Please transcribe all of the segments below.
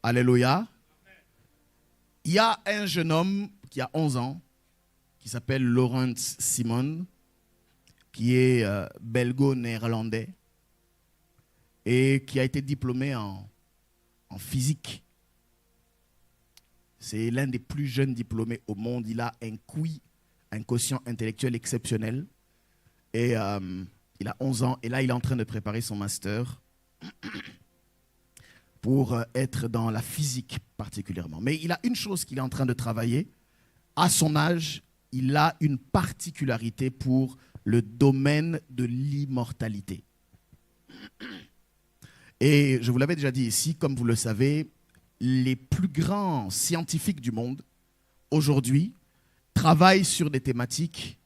Alléluia. Il y a un jeune homme qui a 11 ans, qui s'appelle Laurens Simon, qui est belgo-néerlandais et qui a été diplômé en physique. C'est l'un des plus jeunes diplômés au monde. Il a un QI, un quotient intellectuel exceptionnel. Et il a 11 ans et là, il est en train de préparer son master pour être dans la physique particulièrement. Mais il a une chose qu'il est en train de travailler. À son âge, il a une particularité pour le domaine de l'immortalité. Et je vous l'avais déjà dit ici, comme vous le savez, les plus grands scientifiques du monde, aujourd'hui, travaillent sur des thématiques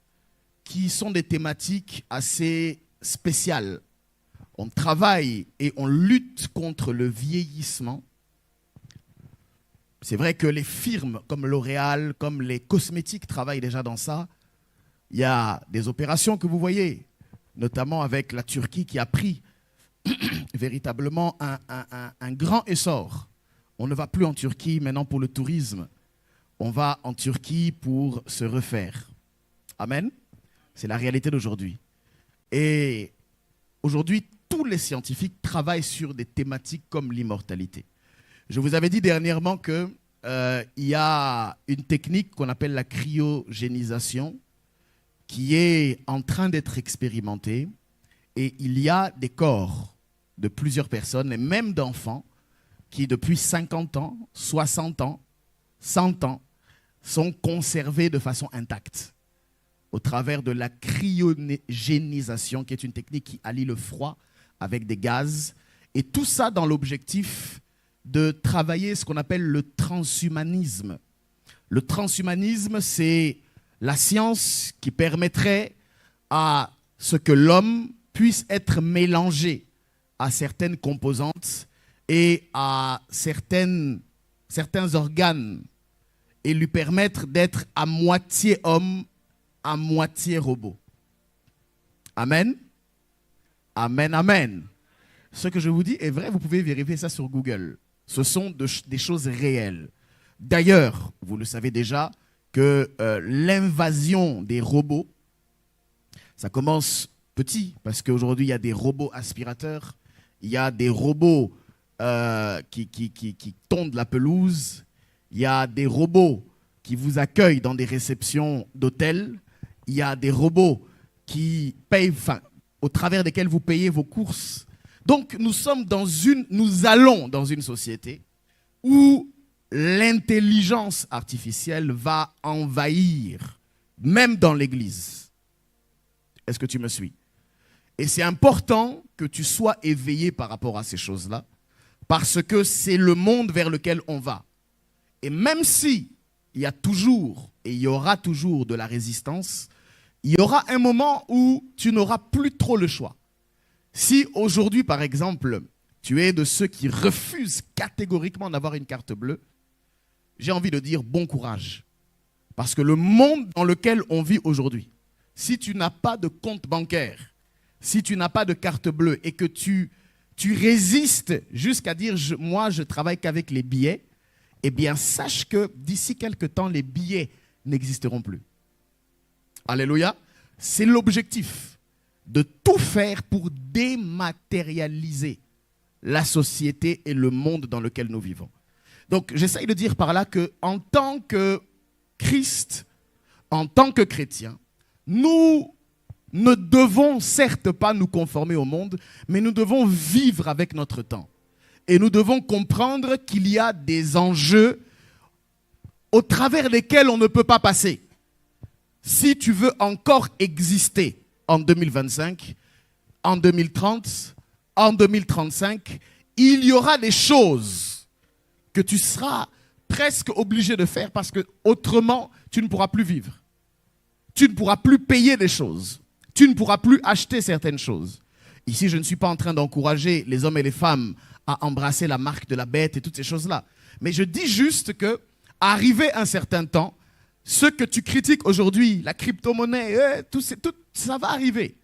qui sont des thématiques assez spéciales. On travaille et on lutte contre le vieillissement. C'est vrai que les firmes comme L'Oréal, comme les cosmétiques travaillent déjà dans ça. Il y a des opérations que vous voyez, notamment avec la Turquie qui a pris véritablement un grand essor. On ne va plus en Turquie maintenant pour le tourisme. On va en Turquie pour se refaire. Amen. C'est la réalité d'aujourd'hui. Et aujourd'hui, tous les scientifiques travaillent sur des thématiques comme l'immortalité. Je vous avais dit dernièrement qu'il y a une technique qu'on appelle la cryogénisation qui est en train d'être expérimentée. Et il y a des corps de plusieurs personnes, et même d'enfants, qui depuis 50 ans, 60 ans, 100 ans, sont conservés de façon intacte au travers de la cryogénisation, qui est une technique qui allie le froid avec des gaz, et tout ça dans l'objectif de travailler ce qu'on appelle le transhumanisme. Le transhumanisme, c'est la science qui permettrait à ce que l'homme puisse être mélangé à certaines composantes et à certains organes et lui permettre d'être à moitié homme, à moitié robot. Amen. Amen, amen. Ce que je vous dis est vrai, vous pouvez vérifier ça sur Google. Ce sont des choses réelles. D'ailleurs, vous le savez déjà, que l'invasion des robots, ça commence petit, parce qu'aujourd'hui, il y a des robots aspirateurs, il y a des robots qui tondent la pelouse, il y a des robots qui vous accueillent dans des réceptions d'hôtels, il y a des robots qui payent, au travers desquels vous payez vos courses. Donc, nous allons dans une société où l'intelligence artificielle va envahir, même dans l'Église. Est-ce que tu me suis? Et c'est important que tu sois éveillé par rapport à ces choses-là, parce que c'est le monde vers lequel on va. Et même si il y a toujours et il y aura toujours de la résistance, il y aura un moment où tu n'auras plus trop le choix. Si aujourd'hui, par exemple, tu es de ceux qui refusent catégoriquement d'avoir une carte bleue, j'ai envie de dire bon courage. Parce que le monde dans lequel on vit aujourd'hui, si tu n'as pas de compte bancaire, si tu n'as pas de carte bleue et que tu résistes jusqu'à dire moi je travaille qu'avec les billets, eh bien sache que d'ici quelque temps les billets n'existeront plus. Alléluia. C'est l'objectif de tout faire pour dématérialiser la société et le monde dans lequel nous vivons. Donc j'essaye de dire par là qu'en tant que Christ, en tant que chrétien, nous ne devons certes pas nous conformer au monde, mais nous devons vivre avec notre temps. Et nous devons comprendre qu'il y a des enjeux au travers desquels on ne peut pas passer. Si tu veux encore exister en 2025, en 2030, en 2035, il y aura des choses que tu seras presque obligé de faire parce que autrement, tu ne pourras plus vivre. Tu ne pourras plus payer des choses. Tu ne pourras plus acheter certaines choses. Ici, je ne suis pas en train d'encourager les hommes et les femmes à embrasser la marque de la bête et toutes ces choses-là. Mais je dis juste que, arrivé un certain temps, ce que tu critiques aujourd'hui, la crypto-monnaie, tout, ça va arriver.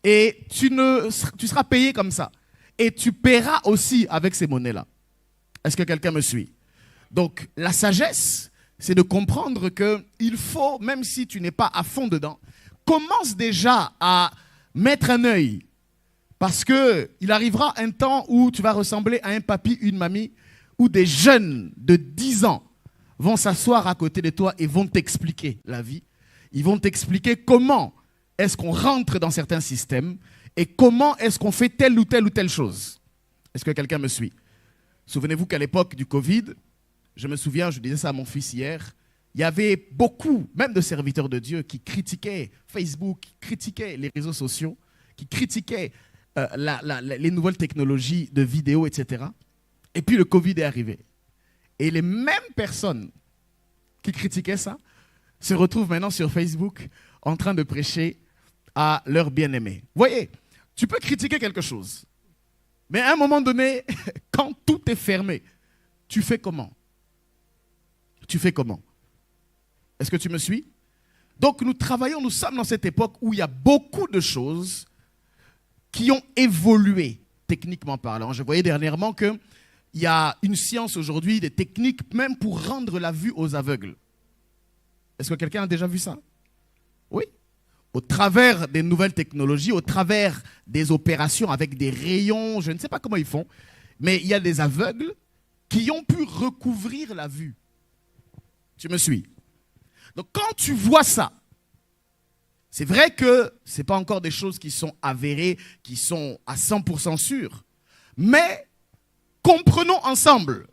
Et tu seras payé comme ça. Et tu paieras aussi avec ces monnaies-là. Est-ce que quelqu'un me suit? Donc, la sagesse, c'est de comprendre qu'il faut, même si tu n'es pas à fond dedans, commence déjà à mettre un œil. Parce qu'il arrivera un temps où tu vas ressembler à un papy, une mamie, où des jeunes de 10 ans vont s'asseoir à côté de toi et vont t'expliquer la vie. Ils vont t'expliquer comment est-ce qu'on rentre dans certains systèmes et comment est-ce qu'on fait telle ou telle chose. Est-ce que quelqu'un me suit? Souvenez-vous qu'à l'époque du Covid, je me souviens, je disais ça à mon fils hier, il y avait beaucoup, même de serviteurs de Dieu, qui critiquaient Facebook, qui critiquaient les réseaux sociaux, qui critiquaient les nouvelles technologies de vidéo, etc. Et puis le Covid est arrivé. Et les mêmes personnes qui critiquaient ça se retrouvent maintenant sur Facebook en train de prêcher à leurs bien-aimés. Voyez, tu peux critiquer quelque chose, mais à un moment donné, quand tout est fermé, tu fais comment? Tu fais comment? Est-ce que tu me suis? Donc nous travaillons, nous sommes dans cette époque où il y a beaucoup de choses qui ont évolué, techniquement parlant. Je voyais dernièrement qu'il y a une science aujourd'hui, des techniques même pour rendre la vue aux aveugles. Est-ce que quelqu'un a déjà vu ça? Oui. Au travers des nouvelles technologies, au travers des opérations avec des rayons, je ne sais pas comment ils font, mais il y a des aveugles qui ont pu recouvrir la vue. Tu me suis? Donc quand tu vois ça, c'est vrai que ce n'est pas encore des choses qui sont avérées, qui sont à 100% sûres, mais comprenons ensemble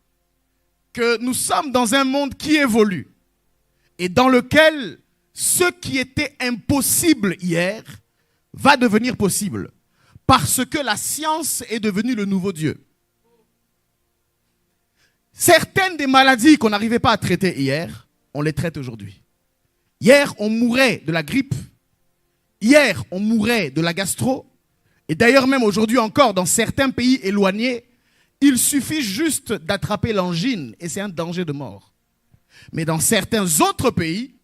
que nous sommes dans un monde qui évolue et dans lequel ce qui était impossible hier va devenir possible parce que la science est devenue le nouveau Dieu. Certaines des maladies qu'on n'arrivait pas à traiter hier, on les traite aujourd'hui. Hier, on mourait de la grippe. Hier, on mourait de la gastro. Et d'ailleurs, même aujourd'hui encore, dans certains pays éloignés, il suffit juste d'attraper l'angine et c'est un danger de mort. Mais dans certains autres pays,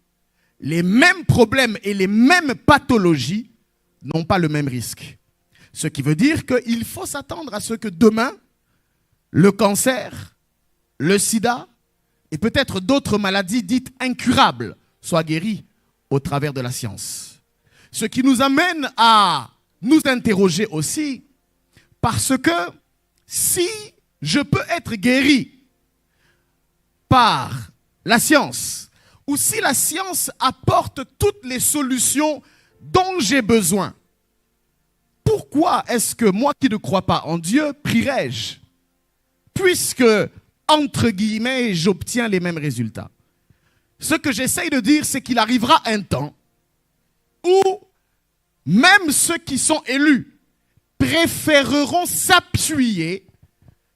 les mêmes problèmes et les mêmes pathologies n'ont pas le même risque. Ce qui veut dire qu'il faut s'attendre à ce que demain, le cancer, le sida et peut-être d'autres maladies dites incurables soient guéries au travers de la science. Ce qui nous amène à nous interroger aussi, parce que si je peux être guéri par la science, ou si la science apporte toutes les solutions dont j'ai besoin, pourquoi est-ce que moi qui ne crois pas en Dieu, prierai-je? Puisque, entre guillemets, j'obtiens les mêmes résultats. Ce que j'essaye de dire, c'est qu'il arrivera un temps où même ceux qui sont élus préféreront s'appuyer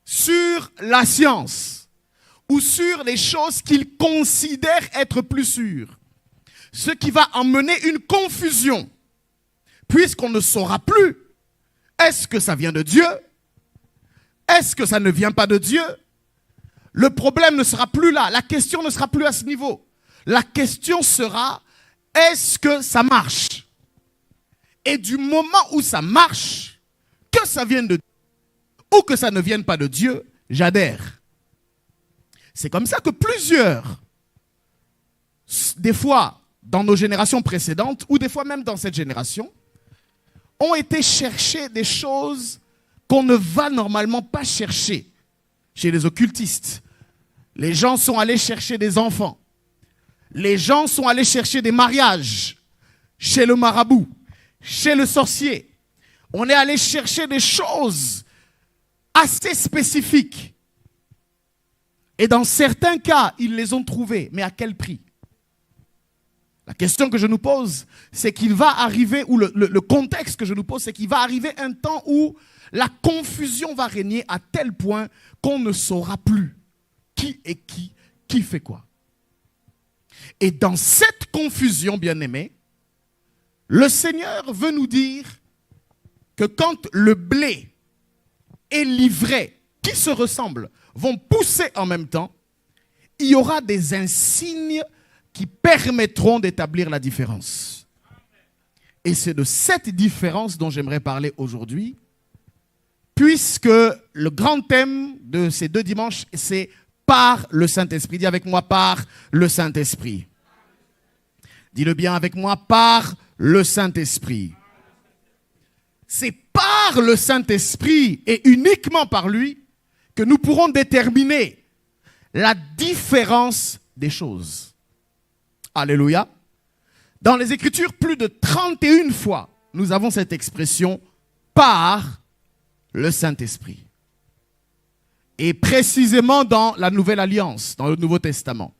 sur la science ou sur les choses qu'ils considèrent être plus sûres. Ce qui va emmener une confusion, puisqu'on ne saura plus, est-ce que ça vient de Dieu? Est-ce que ça ne vient pas de Dieu? Le problème ne sera plus là, la question ne sera plus à ce niveau. La question sera, est-ce que ça marche? Et du moment où ça marche, que ça vienne de Dieu ou que ça ne vienne pas de Dieu, j'adhère. C'est comme ça que plusieurs, des fois dans nos générations précédentes, ou des fois même dans cette génération, ont été chercher des choses qu'on ne va normalement pas chercher chez les occultistes. Les gens sont allés chercher des enfants. Les gens sont allés chercher des mariages chez le marabout, chez le sorcier. On est allé chercher des choses assez spécifiques. Et dans certains cas, ils les ont trouvées. Mais à quel prix? La question que je nous pose, c'est qu'il va arriver, ou le contexte que je nous pose, c'est qu'il va arriver un temps où la confusion va régner à tel point qu'on ne saura plus qui est qui fait quoi. Et dans cette confusion, bien-aimés, le Seigneur veut nous dire, que quand le blé et l'ivraie, qui se ressemblent, vont pousser en même temps, il y aura des insignes qui permettront d'établir la différence. Et c'est de cette différence dont j'aimerais parler aujourd'hui, puisque le grand thème de ces 2 dimanches, c'est par le Saint-Esprit. Dis avec moi, par le Saint-Esprit. Dis-le bien avec moi, par le Saint-Esprit. C'est par le Saint-Esprit et uniquement par lui que nous pourrons déterminer la différence des choses. Alléluia. Dans les Écritures, plus de 31 fois, nous avons cette expression par le Saint-Esprit. Et précisément dans la Nouvelle Alliance, dans le Nouveau Testament,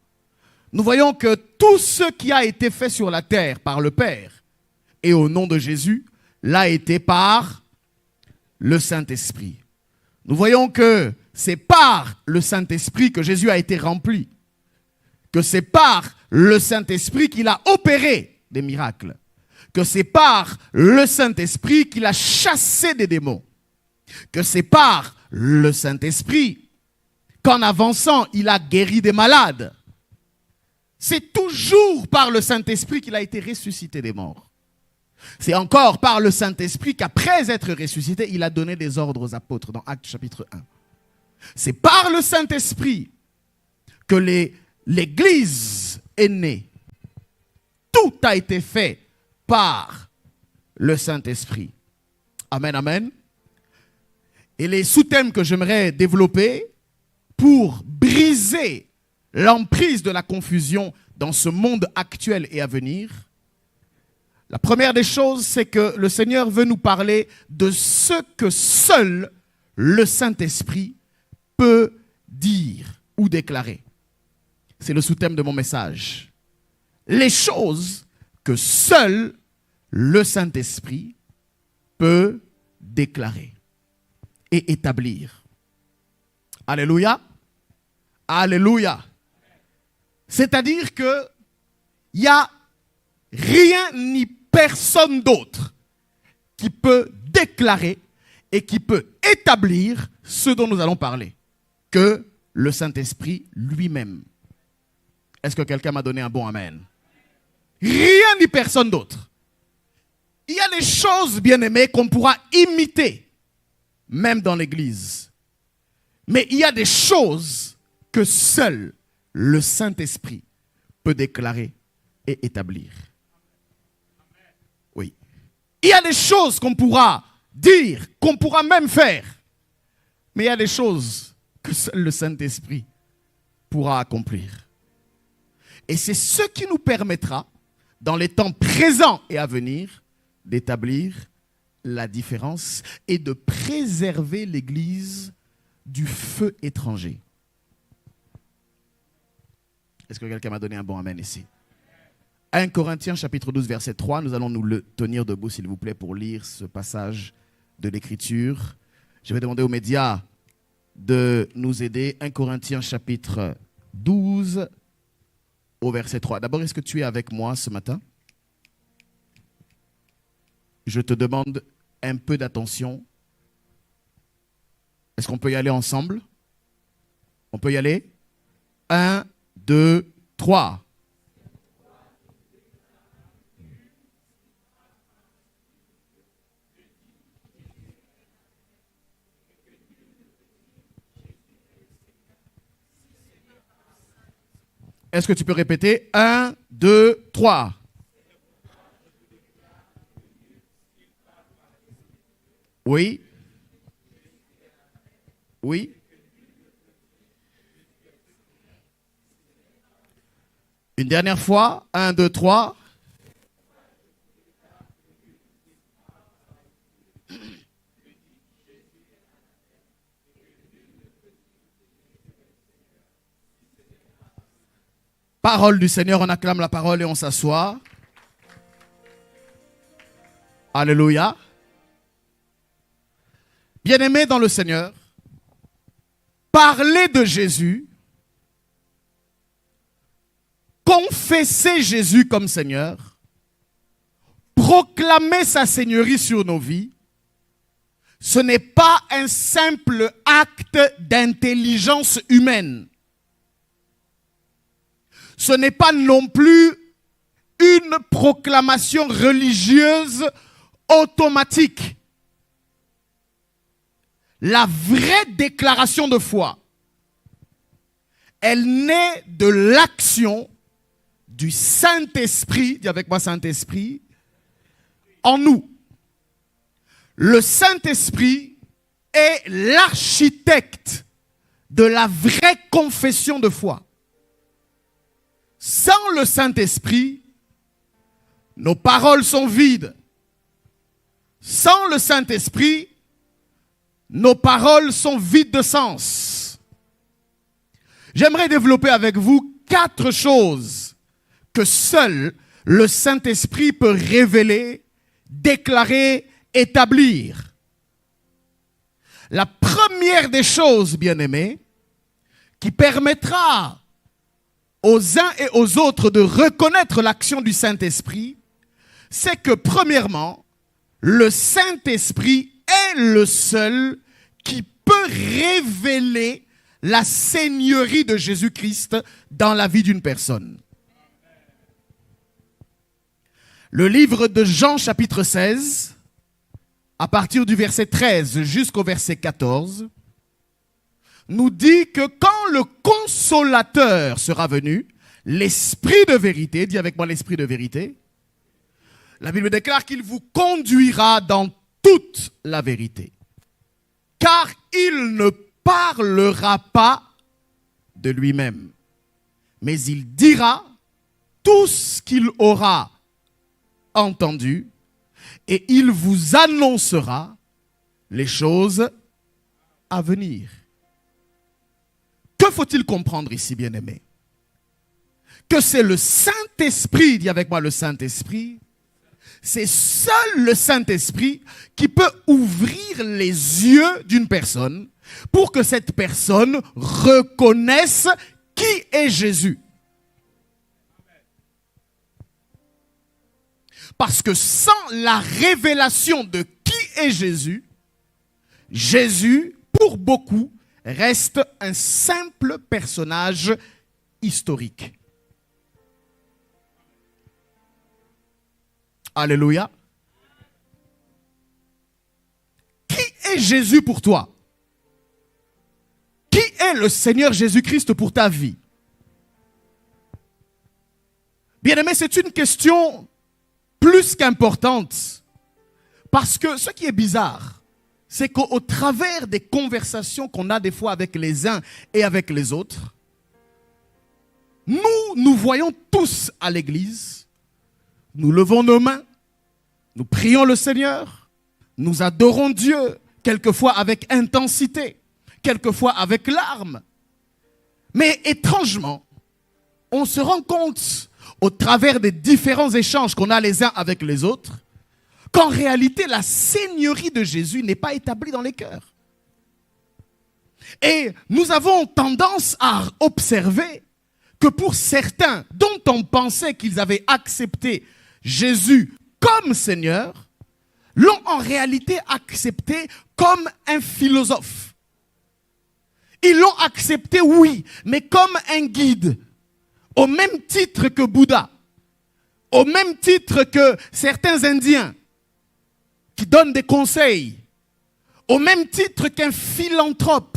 nous voyons que tout ce qui a été fait sur la terre par le Père et au nom de Jésus, l'a été par le Saint-Esprit. Nous voyons que c'est par le Saint-Esprit que Jésus a été rempli, que c'est par le Saint-Esprit qu'il a opéré des miracles, que c'est par le Saint-Esprit qu'il a chassé des démons, que c'est par le Saint-Esprit qu'en avançant, il a guéri des malades. C'est toujours par le Saint-Esprit qu'il a été ressuscité des morts. C'est encore par le Saint-Esprit qu'après être ressuscité, il a donné des ordres aux apôtres dans Actes chapitre 1. C'est par le Saint-Esprit que l'Église est née. Tout a été fait par le Saint-Esprit. Amen, amen. Et les sous-thèmes que j'aimerais développer pour briser l'emprise de la confusion dans ce monde actuel et à venir. La première des choses, c'est que le Seigneur veut nous parler de ce que seul le Saint-Esprit peut dire ou déclarer. C'est le sous-thème de mon message. Les choses que seul le Saint-Esprit peut déclarer et établir. Alléluia. Alléluia. C'est-à-dire que il n'y a rien ni personne d'autre qui peut déclarer et qui peut établir ce dont nous allons parler que le Saint-Esprit lui-même. Est-ce que quelqu'un m'a donné un bon amen? Rien ni personne d'autre. Il y a des choses, bien-aimées, qu'on pourra imiter, même dans l'Église. Mais il y a des choses que seul le Saint-Esprit peut déclarer et établir. Oui. Il y a des choses qu'on pourra dire, qu'on pourra même faire. Mais il y a des choses que seul le Saint-Esprit pourra accomplir. Et c'est ce qui nous permettra, dans les temps présents et à venir, d'établir la différence et de préserver l'Église du feu étranger. Est-ce que quelqu'un m'a donné un bon amen ici? 1 Corinthiens chapitre 12 verset 3, nous allons nous le tenir debout s'il vous plaît pour lire ce passage de l'Écriture. Je vais demander aux médias de nous aider. 1 Corinthiens chapitre 12 au verset 3. D'abord, est-ce que tu es avec moi ce matin? Je te demande un peu d'attention. Est-ce qu'on peut y aller ensemble? On peut y aller? 1, 2, 3. Est-ce que tu peux répéter? 1, 2, 3. Oui. Oui. Une dernière fois. 1, 2, 3. Parole du Seigneur, on acclame la parole et on s'assoit. Alléluia. Bien-aimés dans le Seigneur, parler de Jésus, confesser Jésus comme Seigneur, proclamer sa seigneurie sur nos vies, ce n'est pas un simple acte d'intelligence humaine. Ce n'est pas non plus une proclamation religieuse automatique. La vraie déclaration de foi, elle naît de l'action du Saint-Esprit, dis avec moi Saint-Esprit, en nous. Le Saint-Esprit est l'architecte de la vraie confession de foi. Sans le Saint-Esprit, nos paroles sont vides. Sans le Saint-Esprit, nos paroles sont vides de sens. J'aimerais développer avec vous 4 choses que seul le Saint-Esprit peut révéler, déclarer, établir. La première des choses, bien-aimés, qui permettra aux uns et aux autres de reconnaître l'action du Saint-Esprit, c'est que premièrement, le Saint-Esprit est le seul qui peut révéler la seigneurie de Jésus-Christ dans la vie d'une personne. Le livre de Jean chapitre 16, à partir du verset 13 jusqu'au verset 14, nous dit que quand le consolateur sera venu, l'Esprit de vérité, dis avec moi l'Esprit de vérité, la Bible déclare qu'il vous conduira dans toute la vérité. Car il ne parlera pas de lui-même, mais il dira tout ce qu'il aura entendu et il vous annoncera les choses à venir. Que faut-il comprendre ici, bien-aimés? Que c'est le Saint-Esprit, dis avec moi le Saint-Esprit, c'est seul le Saint-Esprit qui peut ouvrir les yeux d'une personne pour que cette personne reconnaisse qui est Jésus. Parce que sans la révélation de qui est Jésus, Jésus, pour beaucoup, reste un simple personnage historique. Alléluia. Qui est Jésus pour toi? Qui est le Seigneur Jésus-Christ pour ta vie? Bien-aimé, c'est une question plus qu'importante. Parce que ce qui est bizarre, c'est qu'au travers des conversations qu'on a des fois avec les uns et avec les autres, nous voyons tous à l'église, nous levons nos mains, nous prions le Seigneur, nous adorons Dieu, quelquefois avec intensité, quelquefois avec larmes. Mais étrangement, on se rend compte au travers des différents échanges qu'on a les uns avec les autres, qu'en réalité, la seigneurie de Jésus n'est pas établie dans les cœurs. Et nous avons tendance à observer que pour certains dont on pensait qu'ils avaient accepté Jésus comme Seigneur, l'ont en réalité accepté comme un philosophe. Ils l'ont accepté, oui, mais comme un guide, au même titre que Bouddha, au même titre que certains Indiens qui donnent des conseils, au même titre qu'un philanthrope,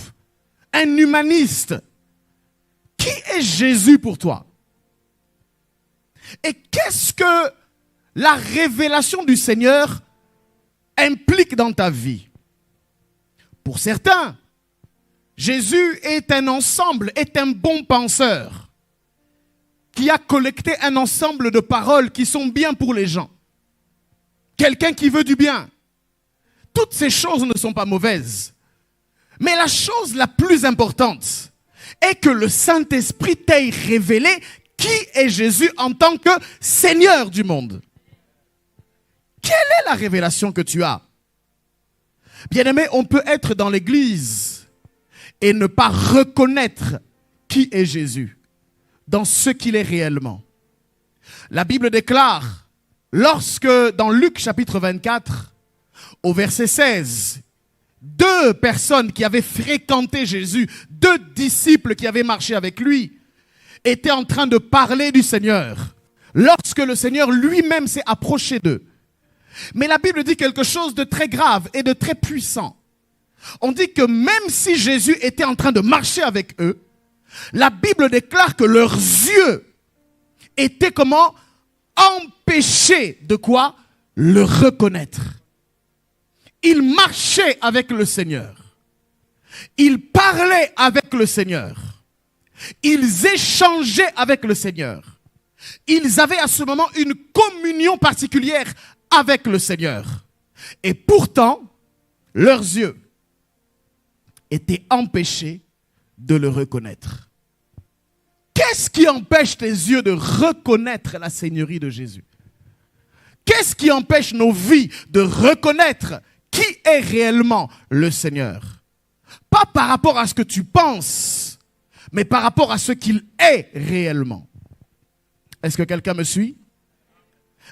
un humaniste. Qui est Jésus pour toi? Et qu'est-ce que la révélation du Seigneur implique dans ta vie? Pour certains, Jésus est un ensemble, est un bon penseur qui a collecté un ensemble de paroles qui sont bien pour les gens. Quelqu'un qui veut du bien. Toutes ces choses ne sont pas mauvaises. Mais la chose la plus importante est que le Saint-Esprit t'ait révélé qui est Jésus en tant que Seigneur du monde. Quelle est la révélation que tu as? Bien-aimé, on peut être dans l'église et ne pas reconnaître qui est Jésus dans ce qu'il est réellement. La Bible déclare, lorsque dans Luc chapitre 24, au verset 16, deux personnes qui avaient fréquenté Jésus, deux disciples qui avaient marché avec lui, étaient en train de parler du Seigneur lorsque le Seigneur lui-même s'est approché d'eux. Mais la Bible dit quelque chose de très grave et de très puissant. On dit que même si Jésus était en train de marcher avec eux, la Bible déclare que leurs yeux étaient comment? Empêchés de quoi? Le reconnaître. Ils marchaient avec le Seigneur. Ils parlaient avec le Seigneur. Ils échangeaient avec le Seigneur. Ils avaient à ce moment une communion particulière avec le Seigneur. Et pourtant, leurs yeux étaient empêchés de le reconnaître. Qu'est-ce qui empêche tes yeux de reconnaître la Seigneurie de Jésus? Qu'est-ce qui empêche nos vies de reconnaître qui est réellement le Seigneur? Pas par rapport à ce que tu penses, mais par rapport à ce qu'il est réellement. Est-ce que quelqu'un me suit?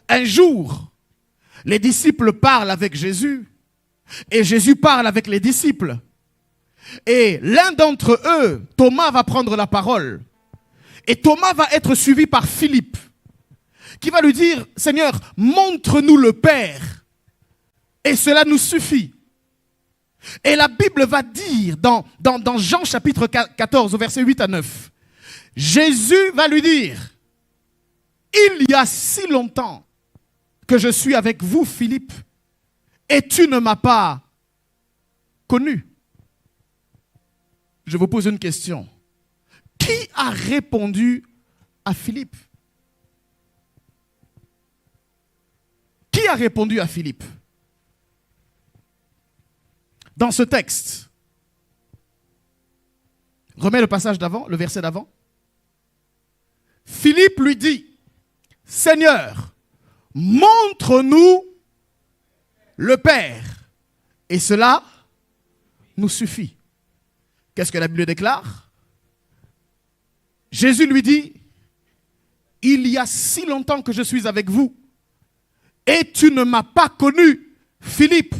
Un jour, les disciples parlent avec Jésus et Jésus parle avec les disciples. Et l'un d'entre eux, Thomas, va prendre la parole. Et Thomas va être suivi par Philippe, qui va lui dire, Seigneur, montre-nous le Père, et cela nous suffit. Et la Bible va dire dans Jean chapitre 14, au verset 8 à 9, Jésus va lui dire, il y a si longtemps que je suis avec vous, Philippe, et tu ne m'as pas connu. Je vous pose une question. Qui a répondu à Philippe? Qui a répondu à Philippe? Dans ce texte, remets le passage d'avant, le verset d'avant. Philippe lui dit, Seigneur, montre-nous le Père, et cela nous suffit. Qu'est-ce que la Bible déclare? Jésus lui dit, il y a si longtemps que je suis avec vous, et tu ne m'as pas connu, Philippe.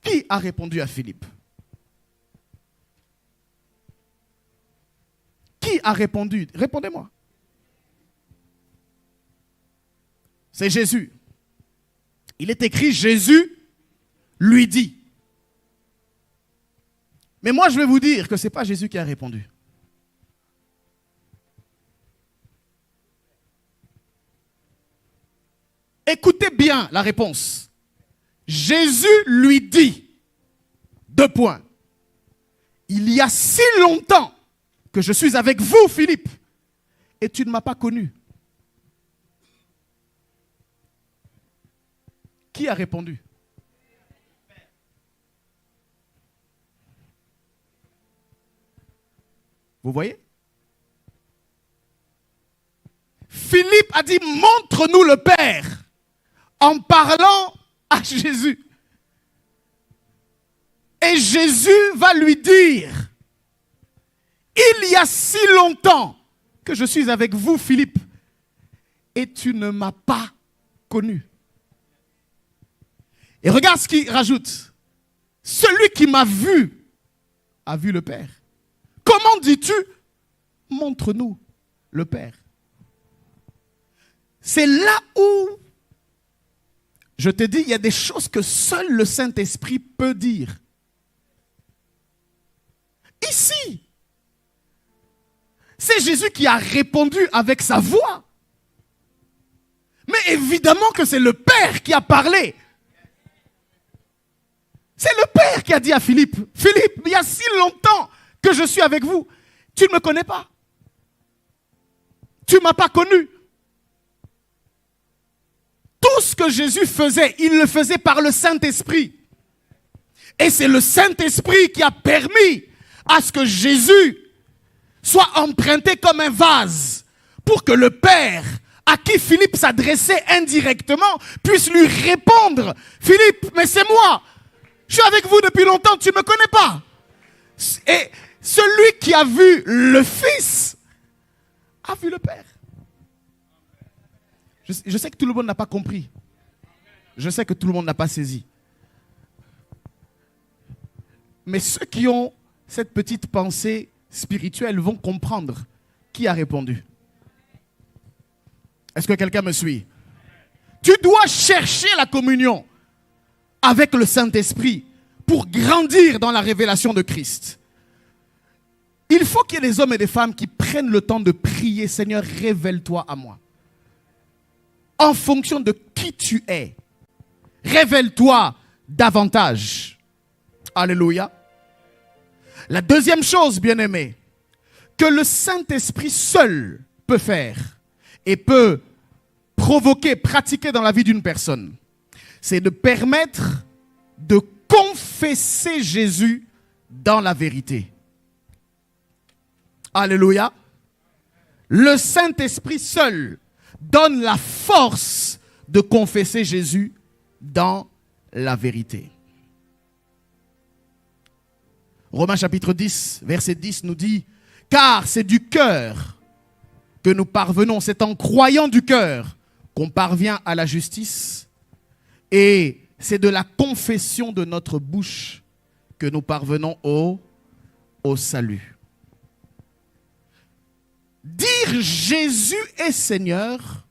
Qui a répondu à Philippe? Qui a répondu? Répondez-moi. C'est Jésus. Il est écrit, Jésus lui dit. Mais moi, je vais vous dire que ce n'est pas Jésus qui a répondu. Écoutez bien la réponse. Jésus lui dit, deux points. Il y a si longtemps que je suis avec vous, Philippe, et tu ne m'as pas connu. Qui a répondu? Vous voyez? Philippe a dit, montre-nous le Père, en parlant à Jésus. Et Jésus va lui dire, il y a si longtemps que je suis avec vous, Philippe, et tu ne m'as pas connu. Et regarde ce qu'il rajoute. Celui qui m'a vu a vu le Père. Comment dis-tu? Montre-nous le Père. C'est là où, je te dis, il y a des choses que seul le Saint-Esprit peut dire. Ici, c'est Jésus qui a répondu avec sa voix. Mais évidemment que c'est le Père qui a parlé. C'est le Père qui a dit à Philippe, Philippe, il y a si longtemps que je suis avec vous, tu ne me connais pas. Tu ne m'as pas connu. Tout ce que Jésus faisait, il le faisait par le Saint-Esprit. Et c'est le Saint-Esprit qui a permis à ce que Jésus soit emprunté comme un vase pour que le Père, à qui Philippe s'adressait indirectement, puisse lui répondre. Philippe, mais c'est moi. Je suis avec vous depuis longtemps, tu ne me connais pas. Et celui qui a vu le Fils a vu le Père. Je sais que tout le monde n'a pas compris. Je sais que tout le monde n'a pas saisi. Mais ceux qui ont cette petite pensée spirituelle vont comprendre qui a répondu. Est-ce que quelqu'un me suit? Tu dois chercher la communion avec le Saint-Esprit pour grandir dans la révélation de Christ. Il faut qu'il y ait des hommes et des femmes qui prennent le temps de prier. Seigneur, révèle-toi à moi. En fonction de qui tu es, révèle-toi davantage. Alléluia. La deuxième chose, bien-aimés, que le Saint-Esprit seul peut faire et peut provoquer, pratiquer dans la vie d'une personne, c'est de permettre de confesser Jésus dans la vérité. Alléluia. Le Saint-Esprit seul donne la force de confesser Jésus dans la vérité. Romains chapitre 10, verset 10 nous dit, « Car c'est du cœur que nous parvenons, c'est en croyant du cœur qu'on parvient à la justice, et c'est de la confession de notre bouche que nous parvenons au salut. » Dire Jésus est Seigneur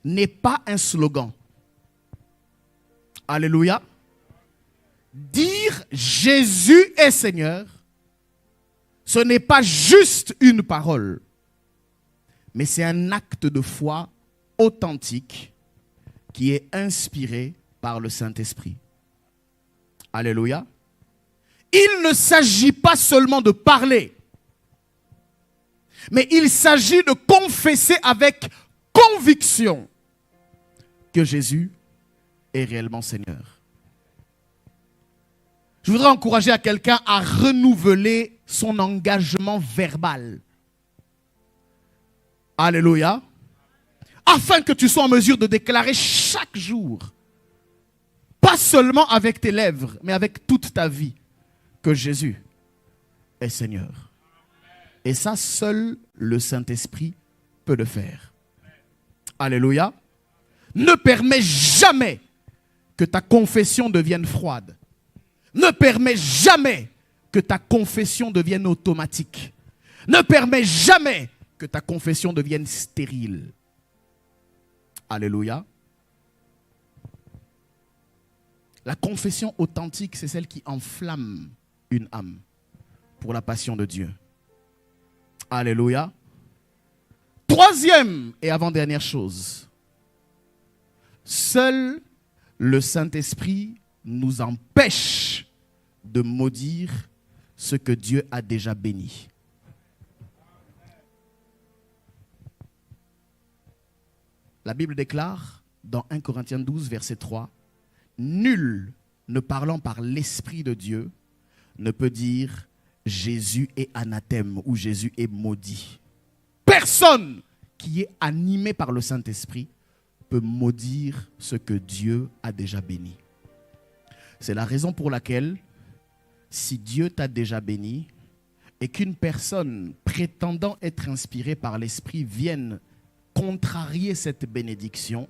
n'est pas un slogan. Alléluia. Dire Jésus est Seigneur, ce n'est pas juste une parole, mais c'est un acte de foi authentique qui est inspiré par le Saint-Esprit. Alléluia. Il ne s'agit pas seulement de parler, mais il s'agit de confesser avec conviction que Jésus est réellement Seigneur. Je voudrais encourager à quelqu'un à renouveler son engagement verbal. Alléluia. Afin que tu sois en mesure de déclarer chaque jour, pas seulement avec tes lèvres, mais avec toute ta vie, que Jésus est Seigneur. Et ça, seul le Saint-Esprit peut le faire. Alléluia. Ne permets jamais que ta confession devienne froide. Ne permets jamais que ta confession devienne automatique. Ne permets jamais que ta confession devienne stérile. Alléluia. La confession authentique, c'est celle qui enflamme une âme pour la passion de Dieu. Alléluia. Troisième et avant-dernière chose. Seul le Saint-Esprit nous empêche de maudire ce que Dieu a déjà béni. La Bible déclare dans 1 Corinthiens 12, verset 3, « Nul ne parlant par l'Esprit de Dieu ne peut dire « Jésus est anathème » ou « Jésus est maudit ». Personne qui est animé par le Saint-Esprit peut maudire ce que Dieu a déjà béni. C'est la raison pour laquelle, si Dieu t'a déjà béni et qu'une personne prétendant être inspirée par l'Esprit vienne contrarier cette bénédiction,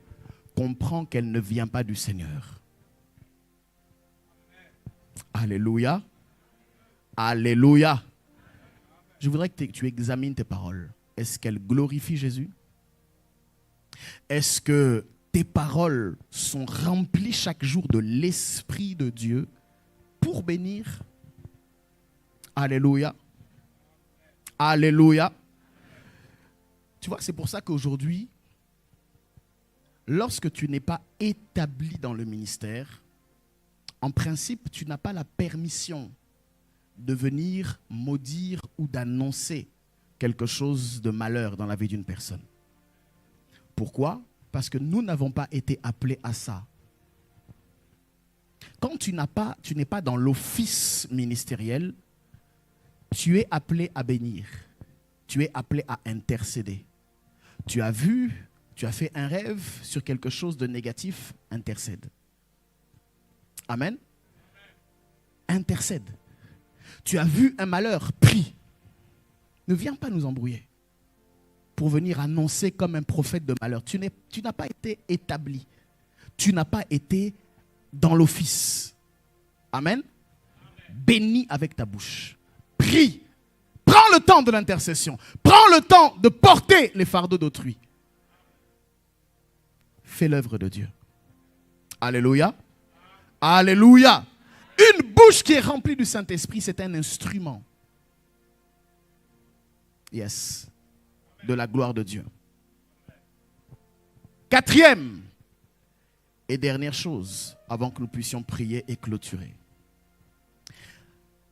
comprend qu'elle ne vient pas du Seigneur. Alléluia. Alléluia. Je voudrais que tu examines tes paroles. Est-ce qu'elles glorifient Jésus? Est-ce que tes paroles sont remplies chaque jour de l'Esprit de Dieu pour bénir? Alléluia. Alléluia. Tu vois, c'est pour ça qu'aujourd'hui, lorsque tu n'es pas établi dans le ministère, en principe, tu n'as pas la permission de venir maudire ou d'annoncer quelque chose de malheur dans la vie d'une personne. Pourquoi? Parce que nous n'avons pas été appelés à ça. Quand tu n'es pas dans l'office ministériel, tu es appelé à bénir. Tu es appelé à intercéder. Tu as fait un rêve sur quelque chose de négatif, intercède. Amen. Intercède. Tu as vu un malheur, prie. Ne viens pas nous embrouiller pour venir annoncer comme un prophète de malheur. Tu n'as pas été établi. Tu n'as pas été dans l'office. Amen. bénis avec ta bouche. Prie. Prends le temps de l'intercession. Prends le temps de porter les fardeaux d'autrui. Fais l'œuvre de Dieu. Alléluia. Alléluia. Une bouche qui est remplie du Saint-Esprit, c'est un instrument. Yes. De la gloire de Dieu. Quatrième et dernière chose, avant que nous puissions prier et clôturer.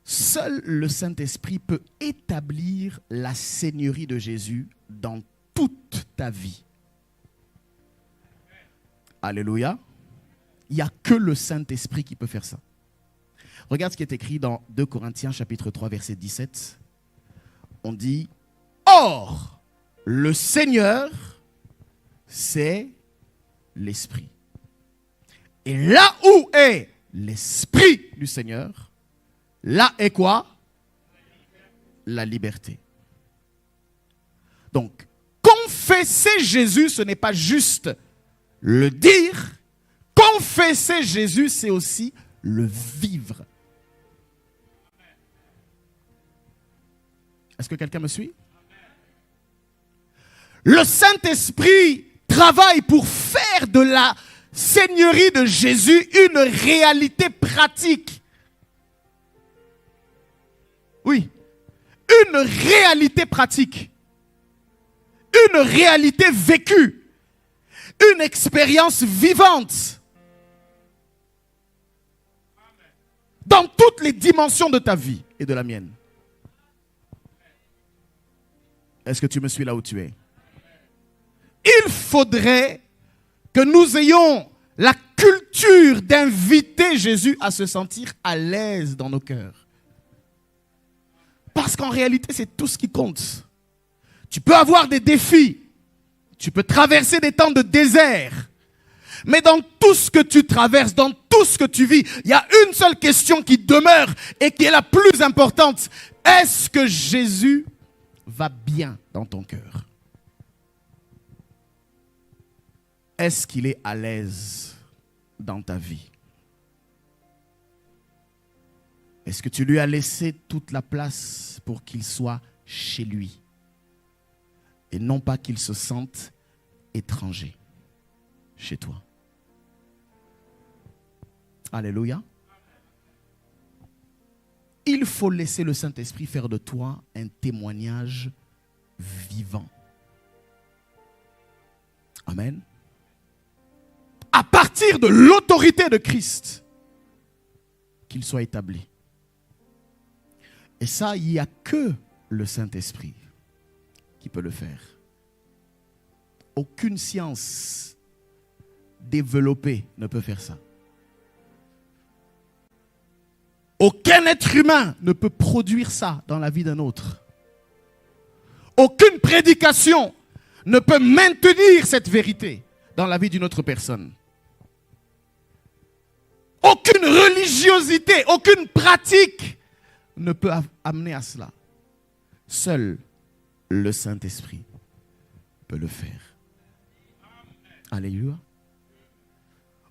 Seul le Saint-Esprit peut établir la seigneurie de Jésus dans toute ta vie. Alléluia. Il n'y a que le Saint-Esprit qui peut faire ça. Regarde ce qui est écrit dans 2 Corinthiens chapitre 3 verset 17. On dit, or, le Seigneur, c'est l'Esprit. Et là où est l'Esprit du Seigneur, là est quoi? La liberté. Donc, confesser Jésus, ce n'est pas juste le dire. Confesser Jésus, c'est aussi le vivre. Est-ce que quelqu'un me suit? Le Saint-Esprit travaille pour faire de la Seigneurie de Jésus une réalité pratique. Oui, une réalité pratique. Une réalité vécue. Une expérience vivante. Dans toutes les dimensions de ta vie et de la mienne. Est-ce que tu me suis là où tu es? Il faudrait que nous ayons la culture d'inviter Jésus à se sentir à l'aise dans nos cœurs. Parce qu'en réalité, c'est tout ce qui compte. Tu peux avoir des défis. Tu peux traverser des temps de désert. Mais dans tout ce que tu traverses, dans tout ce que tu vis, il y a une seule question qui demeure et qui est la plus importante. Est-ce que Jésus va bien dans ton cœur? Est-ce qu'il est à l'aise dans ta vie? Est-ce que tu lui as laissé toute la place pour qu'il soit chez lui? Et non pas qu'il se sente étranger chez toi. Alléluia. Il faut laisser le Saint-Esprit faire de toi un témoignage vivant. Amen. À partir de l'autorité de Christ, qu'il soit établi. Et ça, il n'y a que le Saint-Esprit qui peut le faire. Aucune science développée ne peut faire ça. Aucun être humain ne peut produire ça dans la vie d'un autre. Aucune prédication ne peut maintenir cette vérité dans la vie d'une autre personne. Aucune religiosité, aucune pratique ne peut amener à cela. Seul le Saint-Esprit peut le faire. Alléluia.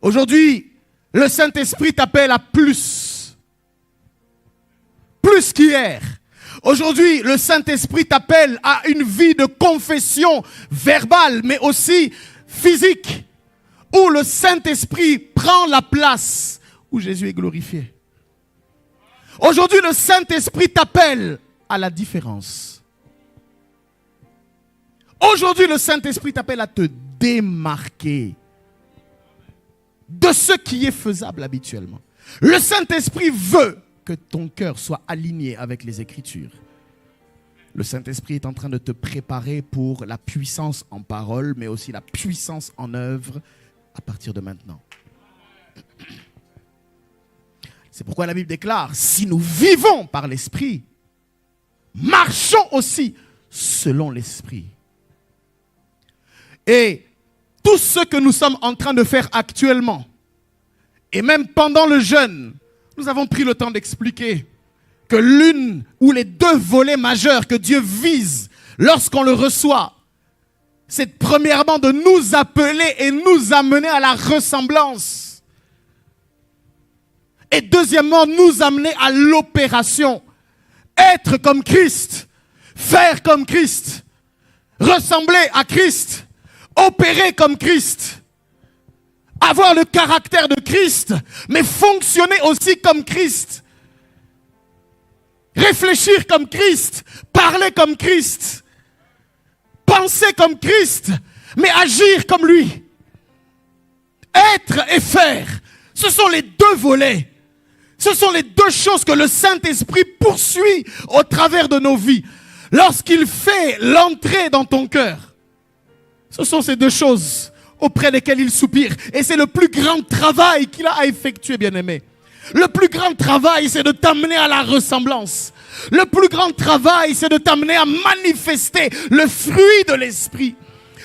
Aujourd'hui, le Saint-Esprit t'appelle à plus. Plus qu'hier. Aujourd'hui, le Saint-Esprit t'appelle à une vie de confession verbale, mais aussi physique, où le Saint-Esprit prend la place où Jésus est glorifié. Aujourd'hui, le Saint-Esprit t'appelle à la différence. Aujourd'hui, le Saint-Esprit t'appelle à te démarquer de ce qui est faisable habituellement. Le Saint-Esprit veut que ton cœur soit aligné avec les Écritures. Le Saint-Esprit est en train de te préparer pour la puissance en parole, mais aussi la puissance en œuvre à partir de maintenant. C'est pourquoi la Bible déclare, si nous vivons par l'Esprit, marchons aussi selon l'Esprit. Et tout ce que nous sommes en train de faire actuellement, et même pendant le jeûne, nous avons pris le temps d'expliquer que l'une ou les deux volets majeurs que Dieu vise lorsqu'on le reçoit, c'est premièrement de nous appeler et nous amener à la ressemblance. Et deuxièmement, nous amener à l'opération. Être comme Christ, faire comme Christ, ressembler à Christ, opérer comme Christ, avoir le caractère de Christ, mais fonctionner aussi comme Christ. Réfléchir comme Christ, parler comme Christ, penser comme Christ, mais agir comme lui. Être et faire, ce sont les deux volets. Ce sont les deux choses que le Saint-Esprit poursuit au travers de nos vies. Lorsqu'il fait l'entrée dans ton cœur, ce sont ces deux choses auprès desquelles il soupire. Et c'est le plus grand travail qu'il a à effectuer, bien-aimé. Le plus grand travail, c'est de t'amener à la ressemblance. Le plus grand travail, c'est de t'amener à manifester le fruit de l'Esprit.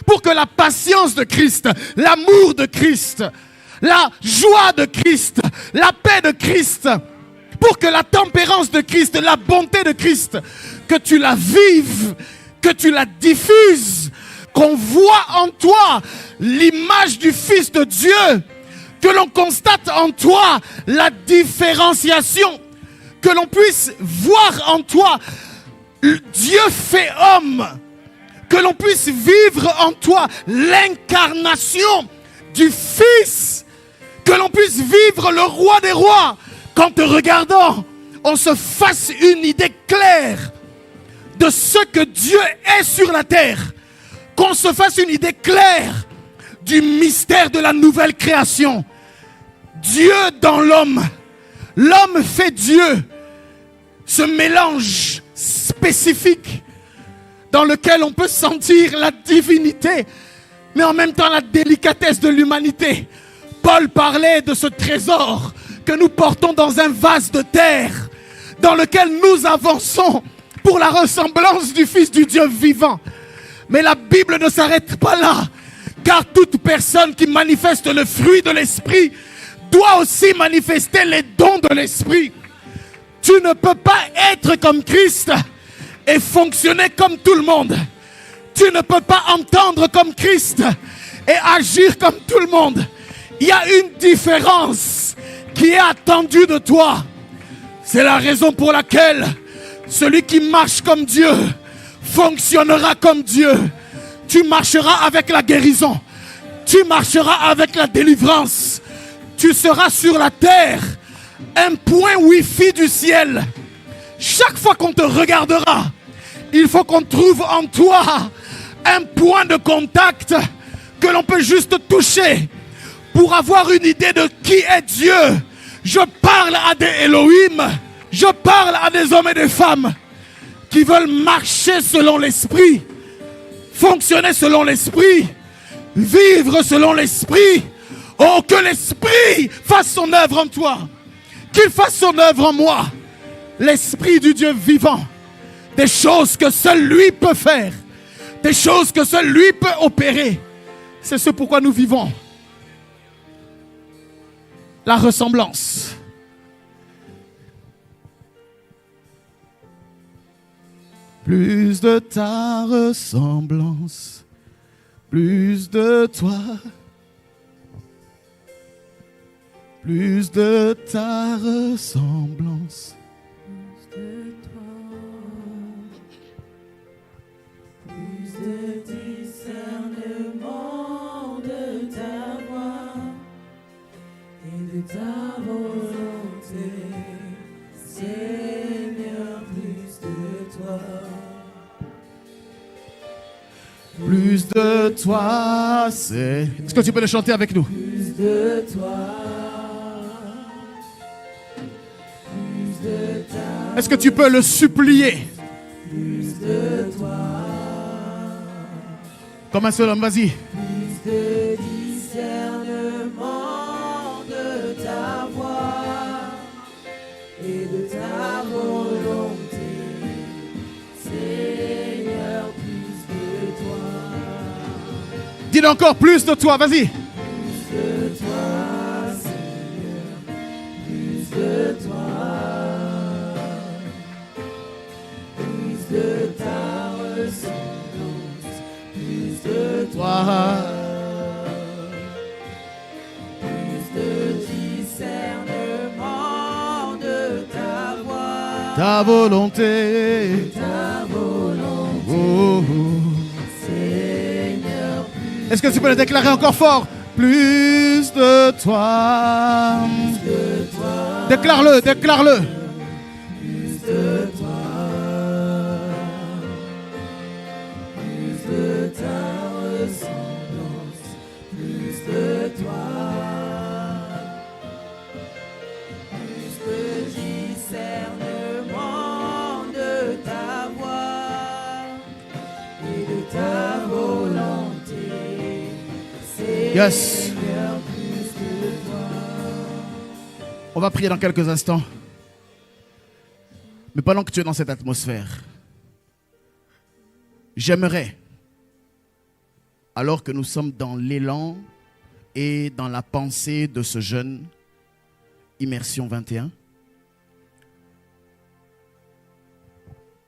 Pour que la patience de Christ, l'amour de Christ, la joie de Christ, la paix de Christ, pour que la tempérance de Christ, la bonté de Christ, que tu la vives, que tu la diffuses, qu'on voit en toi l'image du Fils de Dieu, que l'on constate en toi la différenciation, que l'on puisse voir en toi Dieu fait homme, que l'on puisse vivre en toi l'incarnation du Fils, que l'on puisse vivre le roi des rois. Qu'en te regardant, on se fasse une idée claire de ce que Dieu est sur la terre. Qu'on se fasse une idée claire du mystère de la nouvelle création. Dieu dans l'homme. L'homme fait Dieu. Ce mélange spécifique dans lequel on peut sentir la divinité, mais en même temps la délicatesse de l'humanité. Paul parlait de ce trésor que nous portons dans un vase de terre, dans lequel nous avançons pour la ressemblance du Fils du Dieu vivant. Mais la Bible ne s'arrête pas là, car toute personne qui manifeste le fruit de l'Esprit doit aussi manifester les dons de l'Esprit. Tu ne peux pas être comme Christ et fonctionner comme tout le monde. Tu ne peux pas entendre comme Christ et agir comme tout le monde. Il y a une différence qui est attendue de toi. C'est la raison pour laquelle celui qui marche comme Dieu fonctionnera comme Dieu. Tu marcheras avec la guérison. Tu marcheras avec la délivrance. Tu seras sur la terre un point Wi-Fi du ciel. Chaque fois qu'on te regardera, il faut qu'on trouve en toi un point de contact que l'on peut juste toucher pour avoir une idée de qui est Dieu. Je parle à des Elohim, je parle à des hommes et des femmes qui veulent marcher selon l'Esprit, fonctionner selon l'Esprit, vivre selon l'Esprit. Oh, que l'Esprit fasse son œuvre en toi, qu'il fasse son œuvre en moi. L'Esprit du Dieu vivant, des choses que seul lui peut faire, des choses que seul lui peut opérer. C'est ce pourquoi nous vivons. La ressemblance. Plus de ta ressemblance, plus de toi, plus de ta ressemblance. De toi, plus de discernement de ta voix et de ta volonté, Seigneur, plus de toi. Plus de toi, c'est... Est-ce que tu peux le chanter avec nous? Plus de toi, plus de ta. Est-ce que tu peux le supplier? Plus de toi, Comme un seul homme, vas-y. plus de discernement de ta voix et de ta volonté, Seigneur, plus de toi. Dis encore plus de toi, vas-y. Plus de toi, Seigneur, plus de toi, plus de ta ressemblance, plus de toi, plus de discernement ta volonté. ta volonté, Oh, oh. Seigneur. Est-ce que tu peux le déclarer encore fort? Plus de toi. De toi, Déclare-le, déclare-le. plus de toi, plus de ta ressemblance, plus de toi, plus de discernement de ta voix et de ta volonté. Yes. Seigneur, plus de toi. On va prier dans quelques instants. Mais pendant que tu es dans cette atmosphère, j'aimerais, alors que nous sommes dans l'élan et dans la pensée de ce jeune Immersion 21,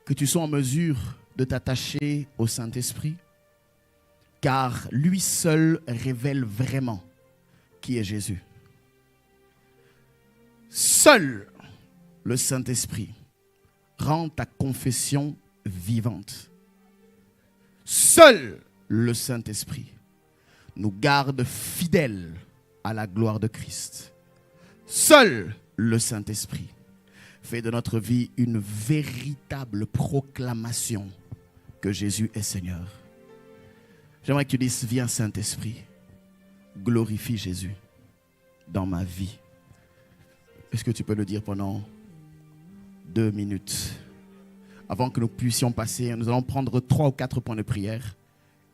que tu sois en mesure de t'attacher au Saint-Esprit, car lui seul révèle vraiment qui est Jésus. Seul le Saint-Esprit rend ta confession vivante. Seul le Saint-Esprit nous garde fidèles à la gloire de Christ. Seul le Saint-Esprit fait de notre vie une véritable proclamation que Jésus est Seigneur. J'aimerais que tu dises, viens Saint-Esprit, glorifie Jésus dans ma vie. Est-ce que tu peux le dire pendant 2 minutes? Avant que nous puissions passer, nous allons prendre 3 ou 4 points de prière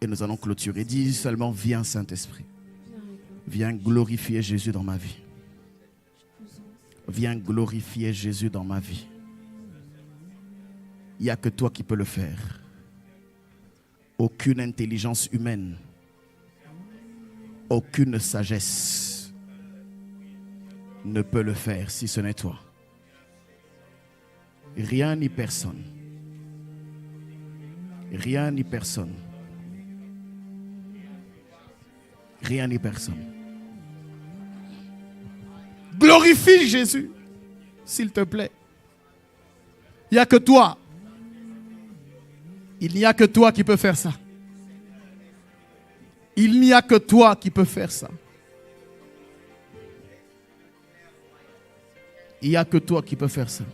et nous allons clôturer. Dis seulement, viens Saint-Esprit. Viens glorifier Jésus dans ma vie. Viens glorifier Jésus dans ma vie. Il n'y a que toi qui peux le faire. Aucune intelligence humaine, aucune sagesse ne peut le faire si ce n'est toi. Rien ni personne. Rien ni personne. Rien ni personne. Glorifie Jésus, s'il te plaît. Il n'y a que toi. Il n'y a que toi qui peux faire ça. Il n'y a que toi qui peux faire ça. Il n'y a que toi qui peux faire ça.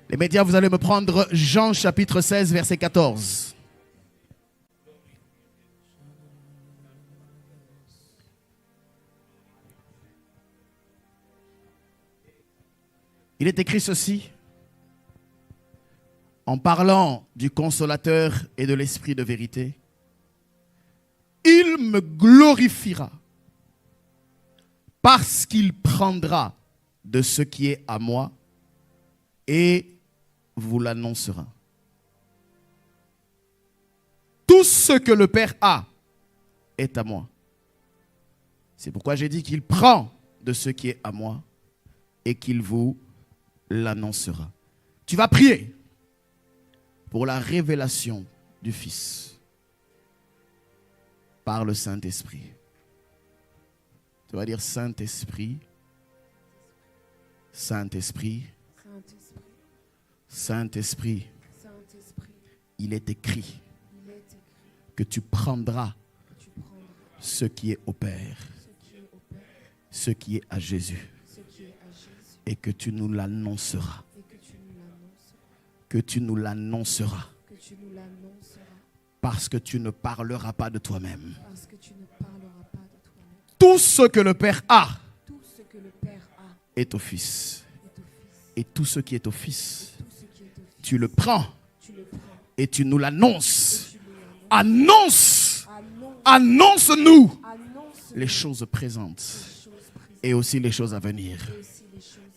Les médias, vous allez me prendre Jean chapitre 16, verset 14. Il est écrit ceci, en parlant du consolateur et de l'esprit de vérité. Il me glorifiera parce qu'il prendra de ce qui est à moi et vous l'annoncera. Tout ce que le Père a est à moi. C'est pourquoi j'ai dit qu'il prend de ce qui est à moi et qu'il vous l'annoncera. Tu vas prier pour la révélation du Fils par le Saint-Esprit. Tu vas dire Saint-Esprit, Saint-Esprit, Saint-Esprit, il est écrit que tu prendras ce qui est au Père, ce qui est à Jésus, et que tu nous l'annonceras. Que tu nous l'annonceras. Parce que tu ne parleras pas de toi-même. Tout ce que le Père a est au Fils. Et tout ce qui est au Fils, tu le prends et tu nous l'annonces. Annonce-nous les choses présentes et aussi les choses à venir.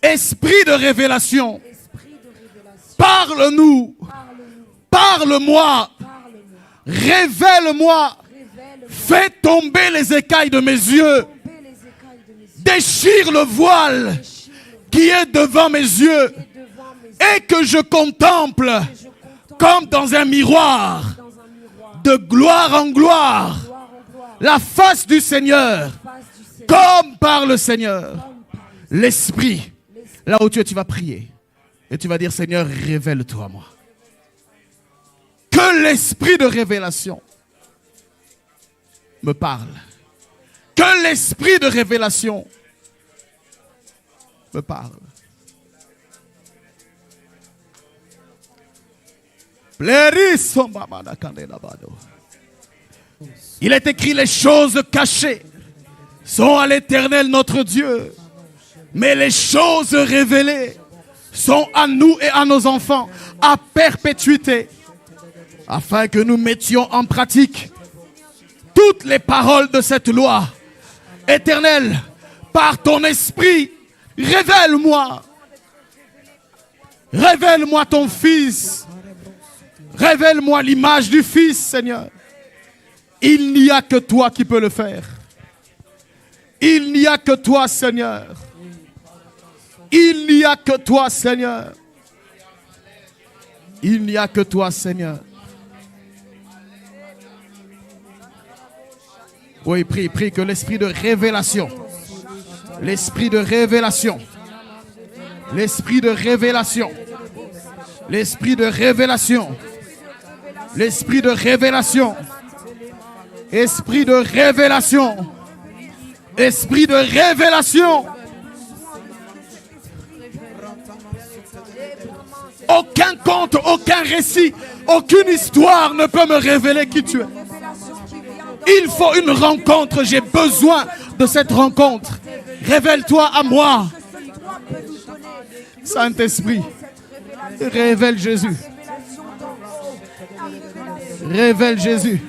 Esprit de révélation, parle-nous, parle-moi, révèle-moi, fais tomber les écailles de mes yeux, déchire le voile qui est devant mes yeux et que je contemple comme dans un miroir, de gloire en gloire, la face du Seigneur, comme par le Seigneur, l'Esprit. Là où tu es, tu vas prier. Et tu vas dire, Seigneur, révèle-toi à moi. Que l'Esprit de révélation me parle. Que l'Esprit de révélation me parle. Il est écrit, les choses cachées sont à l'Éternel notre Dieu, mais les choses révélées sont à nous et à nos enfants à perpétuité, afin que nous mettions en pratique toutes les paroles de cette loi. Éternel, par ton esprit, révèle-moi. Révèle-moi ton Fils. Révèle-moi l'image du Fils, Seigneur. Il n'y a que toi qui peux le faire. Il n'y a que toi, Seigneur. Il n'y a que toi, Seigneur. Il n'y a que toi, Seigneur. Oui, prie, prie que l'esprit de révélation, l'esprit de révélation, l'esprit de révélation, l'esprit de révélation, l'esprit de révélation, esprit de révélation, esprit de révélation. Aucun conte, aucun récit, aucune histoire ne peut me révéler qui tu es. Il faut une rencontre, j'ai besoin de cette rencontre. Révèle-toi à moi. Saint-Esprit, révèle Jésus. Révèle Jésus.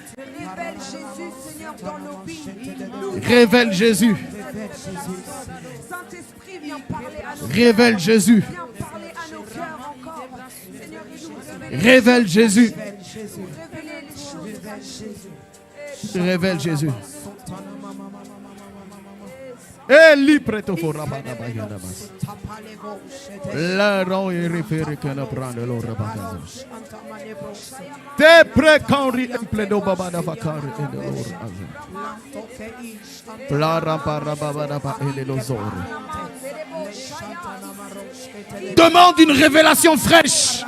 Révèle Jésus. Révèle Jésus. Révèle Jésus. Révèle Jésus. Eli preto fora bana bagana bas. La ron e refere que na prendre lo rabagana. Te preconri empledo babada vakari e de lo azan. La rampara babada ba e lo zori. Demande une révélation fraîche.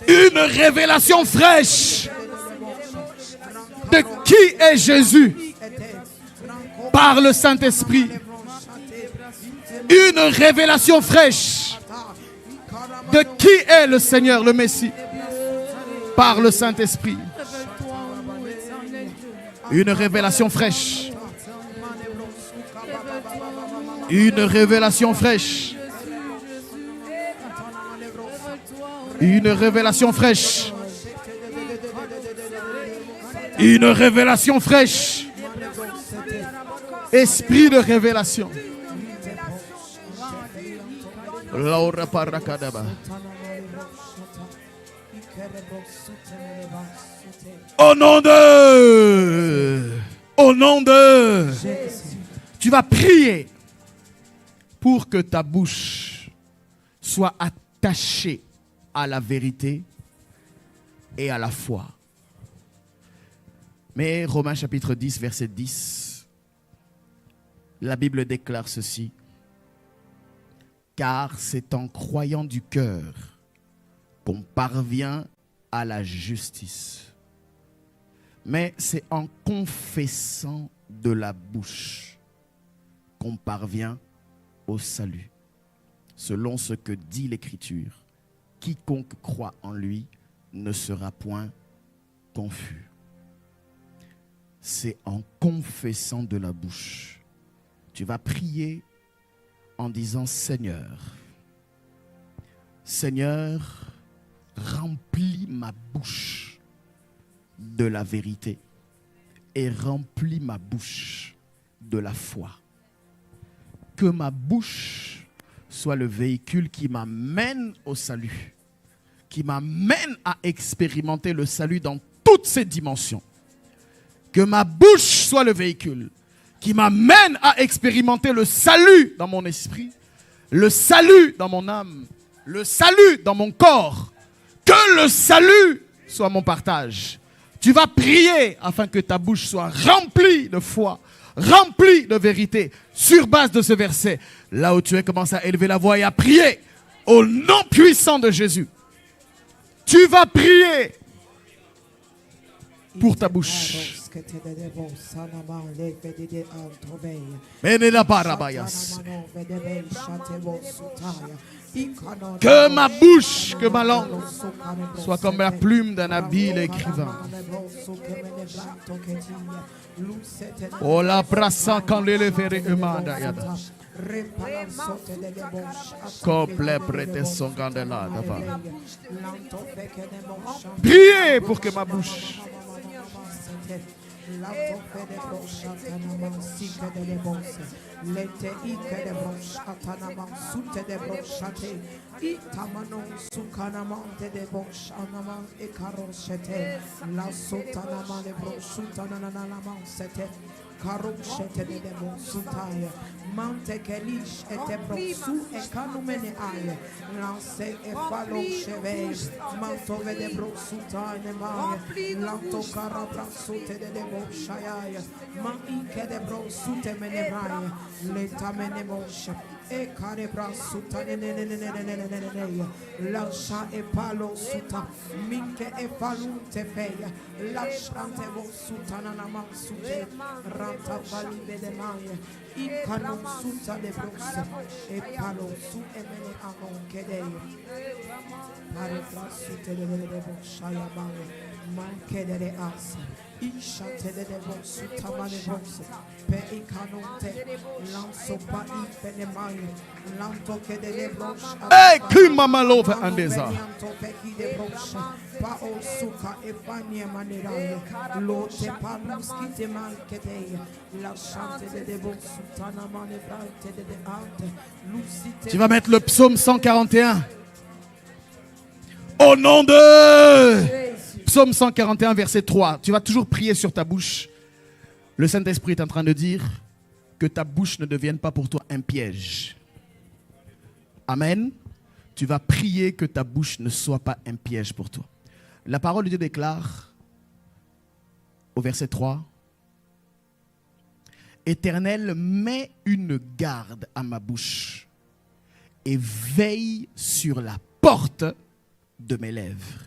Une révélation fraîche. De qui est Jésus par le Saint-Esprit. Une révélation fraîche de qui est le Seigneur, le Messie, par le Saint-Esprit. Une révélation fraîche. Une révélation fraîche. Une révélation fraîche. Une révélation fraîche. Esprit de révélation. Laura Parakadaba. Au nom de, tu vas prier pour que ta bouche soit attachée à la vérité et à la foi. Mais Romains chapitre 10, verset 10, la Bible déclare ceci. Car c'est en croyant du cœur qu'on parvient à la justice. Mais c'est en confessant de la bouche qu'on parvient au salut. Selon ce que dit l'Écriture, quiconque croit en lui ne sera point confus. C'est en confessant de la bouche. Tu vas prier en disant Seigneur, Seigneur, remplis ma bouche de la vérité et remplis ma bouche de la foi. Que ma bouche soit le véhicule qui m'amène au salut, qui m'amène à expérimenter le salut dans toutes ses dimensions. Que ma bouche soit le véhicule qui m'amène à expérimenter le salut dans mon esprit, le salut dans mon âme le salut dans mon corps. Que le salut soit mon partage. Tu vas prier afin que ta bouche soit remplie de foi, remplie de vérité. Sur base de ce verset, là où tu es, commence à élever la voix et à prier au nom puissant de Jésus. Tu vas prier pour ta bouche. Que ma bouche, que ma langue soit comme la plume d'un habile écrivain. Oh la brassa quand l'élevéré emanda yada. Complet prêter son candela d'avant. Priez pour que ma bouche. Mantekelish et brosu et kanumene aye lance et falo cheve mantove de brosu tane maye lanto karabrasote de boshaya man ike de brosu te mene braye leta mene mosha e karebrasu tane ne lancha e palo suta minke e falunte feya lanchante bosutana na mansute ranta valibe de maye Ikanum suta de brosa e palo su emene amon kedei pare frasute de boshaya mane man kedere asa ishate de bosuta mane brosa pe ikanonte lanso pa ifene mane lanto kedere brosa Hey, kumama love andeza. pa osuka e fanye maneraye lote paluski te man kedei la chante de bosutana mane brante de ante lucite. Tu vas mettre le psaume 141. Au nom de Psaume 141, verset 3. Tu vas toujours prier sur ta bouche. Le Saint-Esprit est en train de dire que ta bouche ne devienne pas pour toi un piège. Amen. Tu vas prier que ta bouche ne soit pas un piège pour toi. La parole de Dieu déclare au verset 3. Éternel, mets une garde à ma bouche et veille sur la porte de mes lèvres.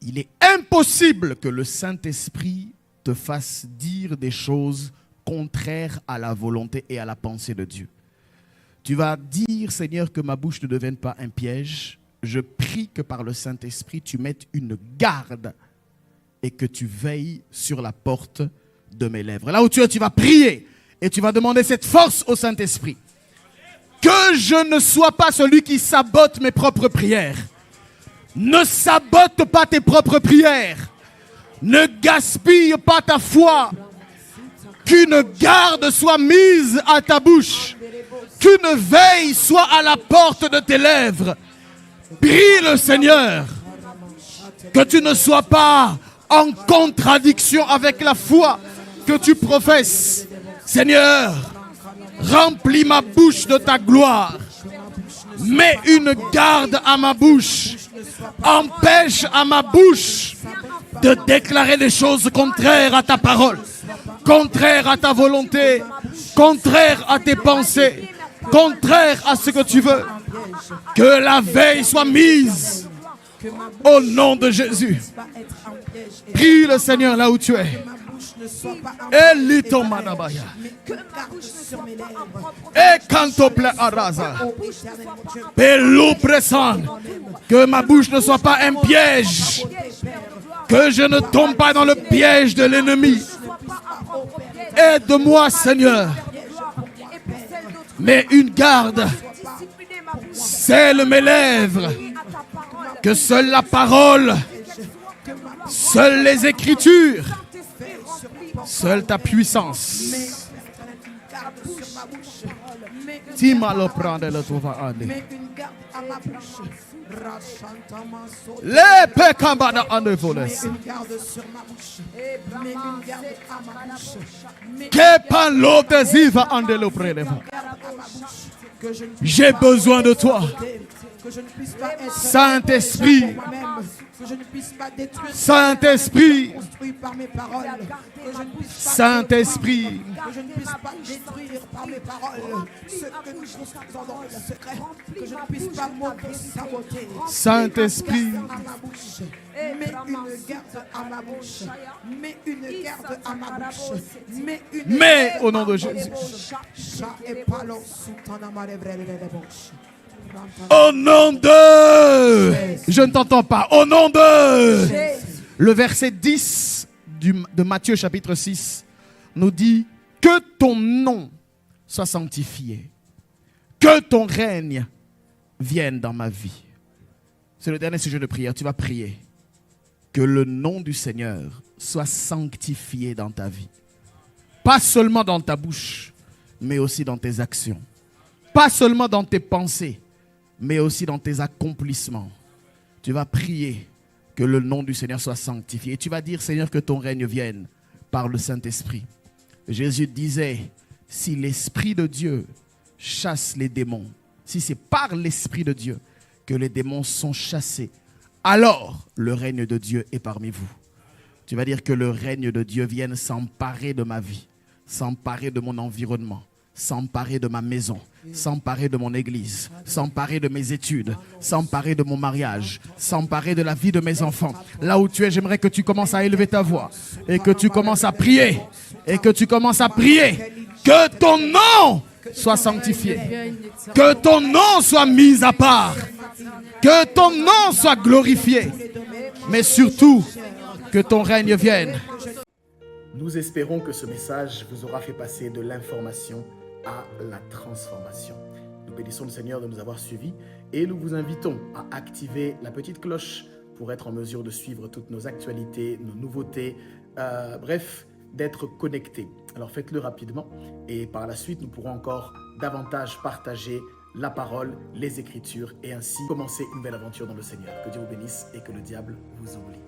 Il est impossible que le Saint-Esprit te fasse dire des choses contraires à la volonté et à la pensée de Dieu. Tu vas dire, Seigneur, que ma bouche ne devienne pas un piège. Je prie que par le Saint-Esprit, tu mettes une garde et que tu veilles sur la porte de mes lèvres. Là où tu es, tu vas prier et tu vas demander cette force au Saint-Esprit. Que je ne sois pas celui qui sabote mes propres prières. Ne sabote pas tes propres prières. Ne gaspille pas ta foi. Qu'une garde soit mise à ta bouche. Qu'une veille soit à la porte de tes lèvres. Prie le Seigneur. Que tu ne sois pas en contradiction avec la foi que tu professes. Seigneur, remplis ma bouche de ta gloire. Mets une garde à ma bouche. Empêche à ma bouche de déclarer des choses contraires à ta parole, contraires à ta volonté, contraires à tes pensées, contraires à ce que tu veux. Que la veille soit mise au nom de Jésus. Prie le Seigneur là où tu es. Elito manabaya. Et cantople araza. Pelou pressan. Que ma bouche ne soit pas un piège. Que je ne tombe pas dans le piège de l'ennemi. Aide-moi, Seigneur. Mets une garde. Scelle mes lèvres. Que seule la parole, seules les Écritures, seule ta puissance. Les pekambada andevoles. Kepan lobesiva andelo preleva. J'ai besoin de toi. Que je ne puisse pas être Saint-Esprit. pour moi-même. Que je ne puisse pas détruire Saint-Esprit. construit par mes paroles. Que je ne puisse pas Saint-Esprit. que je ne puisse pas détruire par mes paroles ce que nous construisons dans le secret. Que je ne puisse pas m'auto-saboter. Saint-Esprit. À ma bouche. Mets une garde à ma bouche. Mets une garde à ma bouche. Mets une Mais garde au nom de à ma Jésus. bouche. Chat et palo sous ton amarre vrele de bouche. Au nom de... Je ne t'entends pas. Au nom de... Le verset 10 de Matthieu chapitre 6 nous dit que ton nom soit sanctifié. Que ton règne vienne dans ma vie. C'est le dernier sujet de prière. Tu vas prier. Que le nom du Seigneur soit sanctifié dans ta vie. Pas seulement dans ta bouche, mais aussi dans tes actions. Pas seulement dans tes pensées, mais aussi dans tes accomplissements. Tu vas prier que le nom du Seigneur soit sanctifié. Et tu vas dire, Seigneur, que ton règne vienne par le Saint-Esprit. Jésus disait, si l'Esprit de Dieu chasse les démons, si c'est par l'Esprit de Dieu que les démons sont chassés, alors le règne de Dieu est parmi vous. Tu vas dire que le règne de Dieu vienne s'emparer de ma vie, s'emparer de mon environnement, s'emparer de ma maison, s'emparer de mon église, s'emparer de mes études, s'emparer de mon mariage, s'emparer de la vie de mes enfants. Là où tu es, j'aimerais que tu commences à élever ta voix et que tu commences à prier et que tu commences à prier. Que ton nom soit sanctifié, que ton nom soit mis à part, que ton nom soit glorifié, mais surtout que ton règne vienne. Nous espérons que ce message vous aura fait passer de l'information à la transformation. Nous bénissons le Seigneur de nous avoir suivis et nous vous invitons à activer la petite cloche pour être en mesure de suivre toutes nos actualités, nos nouveautés, bref, d'être connectés. Alors faites-le rapidement et par la suite nous pourrons encore davantage partager la parole, les Écritures et ainsi commencer une belle aventure dans le Seigneur. Que Dieu vous bénisse et que le diable vous oublie.